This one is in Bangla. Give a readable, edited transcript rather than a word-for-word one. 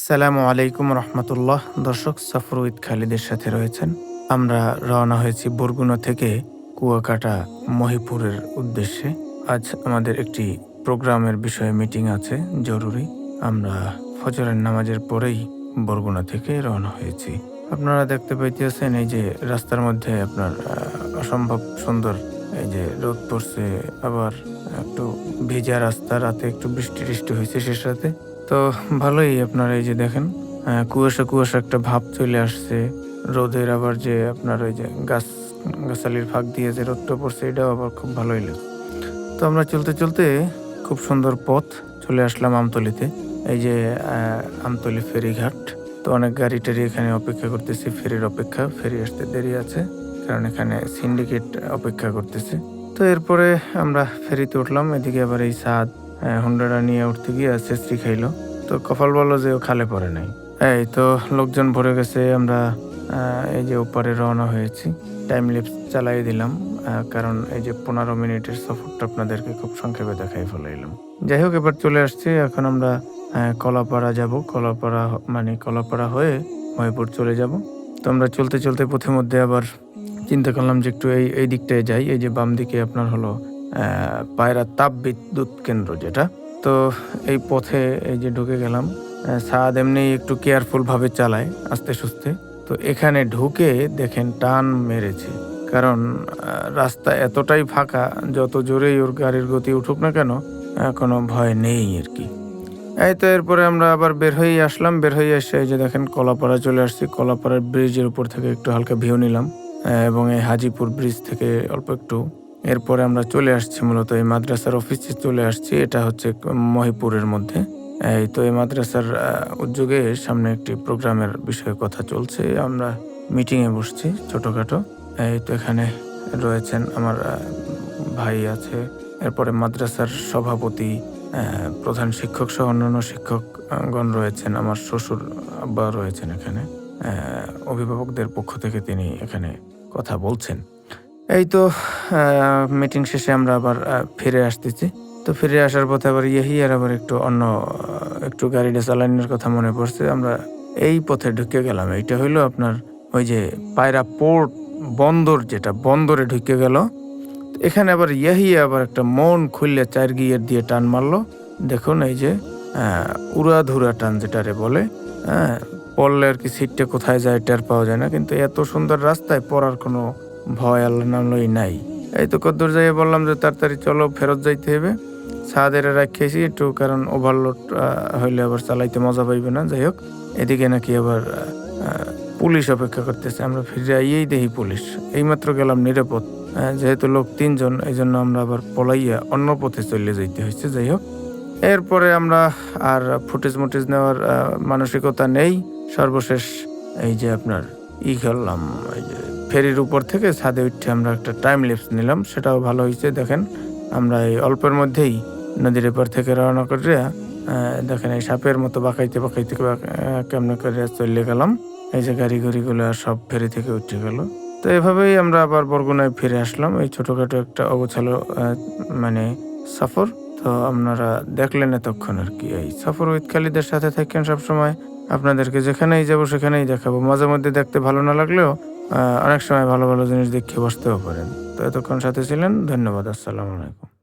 আসসালামু আলাইকুম রহমতুল্লাহ। দর্শক, সফর উইথ খালিদের সাথে রয়েছেন। আমরা রওনা হয়েছি বরগুনা থেকে কুয়াকাটা মহিপুরের উদ্দেশ্যে। আজ আমাদের একটি প্রোগ্রামের বিষয়ে মিটিং আছে, জরুরি। আমরা ফজরের নামাজের পরেই বরগুনা থেকে রওনা হয়েছি। আপনারা দেখতে পাইতেছেন এই যে রাস্তার মধ্যে আপনার অসম্ভব সুন্দর এই যে রোদ পড়ছে, আবার একটু ভেজা রাস্তা, রাতে একটু বৃষ্টি টিষ্টি হয়েছে সে সাথে। তো ভালোই আপনার এই যে দেখেন কুয়াশা কুয়াশা একটা ভাব চলে আসছে রোদের, আবার যে আপনার ওই যে গাছালির ফাঁক দিয়ে যে রোদটা পড়ছে, এটাও আবার খুব ভালোই লাগে। তো আমরা চলতে চলতে খুব সুন্দর পথ চলে আসলাম আমতলিতে। এই যে আমতলি ফেরিঘাট। তো অনেক গাড়ি টাড়ি এখানে অপেক্ষা করতেছে, ফেরির অপেক্ষা। ফেরি আসতে দেরি আছে কারণ এখানে সিন্ডিকেট অপেক্ষা করতেছে। তো এরপরে আমরা ফেরিতে উঠলাম। এদিকে আবার এই সাদ হুন্ডাটা নিয়ে উঠতে গিয়ে চেষ্টি খাইলো। তো কপাল বলো যে ও খালে পড়ে নাই। এই তো লোকজন ভরে গেছে। আমরা এই যে ওপারে রওনা হয়েছি। টাইম ল্যাপস চালাই দিলাম, কারণ এই যে 15 মিনিটের সফরটা আপনাদেরকে খুব সংক্ষেপে দেখাই ফেলাইলাম। যাই হোক, এবার চলে আসছি। এখন আমরা কলাপাড়া যাব। কলাপাড়া হয়ে মহিপুর চলে যাব। তো আমরা চলতে চলতে পথের মধ্যে আবার চিন্তা করলাম যে একটু এই দিকটায় যাই। এই যে বাম দিকে আপনার হলো পায়রা তাপ বিদ্যুৎ কেন্দ্র যেটা। তো এই পথে এই যে ঢুকে গেলাম। সাদ এমনি একটু কেয়ারফুল ভাবে চালায়, আস্তে সুস্তে। তো এখানে ঢুকে দেখেন টান মেরেছে, কারণ রাস্তা এতটাই ফাঁকা, যত জোরেই ওর গাড়ির গতি উঠুক না কেন কোনো ভয় নেই আর কি। এই তো এরপরে আমরা আবার বের হয়ে আসলাম। বের হয়ে এসে এই যে দেখেন কলাপাড়া চলে আসছি। কলাপাড়ার ব্রিজের উপর থেকে একটু হালকা ভিউ নিলাম, এবং এই হাজিপুর ব্রিজ থেকে অল্প একটু। এরপরে আমরা চলে আসছি মূলত এই মাদ্রাসার অফিসে চলে আসছি। এটা হচ্ছে মহিপুরের মধ্যে। এই তো এই মাদ্রাসার উদ্যোগে সামনে একটি প্রোগ্রামের বিষয়ে কথা চলছে। আমরা মিটিংয়ে বসছি ছোটখাটো। এই তো এখানে রয়েছেন আমার ভাই আছে, এরপরে মাদ্রাসার সভাপতি, প্রধান শিক্ষক সহ অন্যান্য শিক্ষকগণ রয়েছেন। আমার শ্বশুর আব্বা রয়েছেন এখানে। অভিভাবকদের পক্ষ থেকে তিনি এখানে কথা বলছেন। এই তো মিটিং শেষে আমরা আবার ফিরে আসতেছি। তো ফিরে আসার পথে আবার আর আবার একটু গাড়িটা চালানোর কথা মনে পড়ছে। আমরা এই পথে ঢুকে গেলাম। এইটা হইলো আপনার ওই যে পায়রা পোর্ট বন্দর, যেটা বন্দরে ঢুকে গেল। এখানে আবার আবার একটা মন খুললে 4 গিয়ার দিয়ে টান মারলো। দেখুন এই যে উড়াধুরা টান যেটারে বলে। পড়লে আর কি সিটটা কোথায় যায় টের পাওয়া যায় না, কিন্তু এত সুন্দর রাস্তায় পড়ার কোনো ভয় আল্লাহ নামলই নাই। এই তো কদ্দূর যাইয়ে বললাম যে তাড়াতাড়ি চলো, ফেরত যাইতে হবে। সাদের রাখিয়েছি একটু, কারণ ওভারলোড হইলে আবার চালাইতে মজা পাইবে না। যাই হোক, এদিকে নাকি আবার পুলিশ অপেক্ষা করতেছে। আমরা ফিরে আইয়েই দেখি পুলিশ। এইমাত্র গেলাম নিরাপদ, যেহেতু লোক 3 জন, এই জন্য আমরা আবার পলাইয়া অন্য পথে চলে যাইতে হয়েছে। যাই হোক, এরপরে আমরা আর ফুটেজ নেওয়ার মানসিকতা নেই। সর্বশেষ এই যে আপনার করলাম, এই যে ফেরির উপর থেকে ছাদে উঠে আমরা একটা টাইম ল্যাপস নিলাম। সেটাও ভালো হয়েছে। দেখেন আমরা এই অল্পের মধ্যেই নদীর এপার থেকে রওনা করিয়া দেখেন এই সাপের মতো বাঁকাইতে কেমনে করে চলে গেলাম। এই যে গাড়িগুলো সব ফেরি থেকে উঠে গেল। তো এভাবেই আমরা আবার বরগুনায় ফিরে আসলাম। এই ছোটখাটো একটা অগোছালো সফর। তো আপনারা দেখলেন এতক্ষণ আর কি। এই সফর উইথ খালিদের সাথে থাকেন সবসময়। আপনাদেরকে যেখানেই যাব সেখানেই দেখাবো। মাঝে মধ্যে দেখতে ভালো না লাগলেও অনেক সময় ভালো ভালো জিনিস দেখে বসতেও পারেন। তো এতক্ষণ সাথে ছিলেন, ধন্যবাদ। আসসালামু আলাইকুম।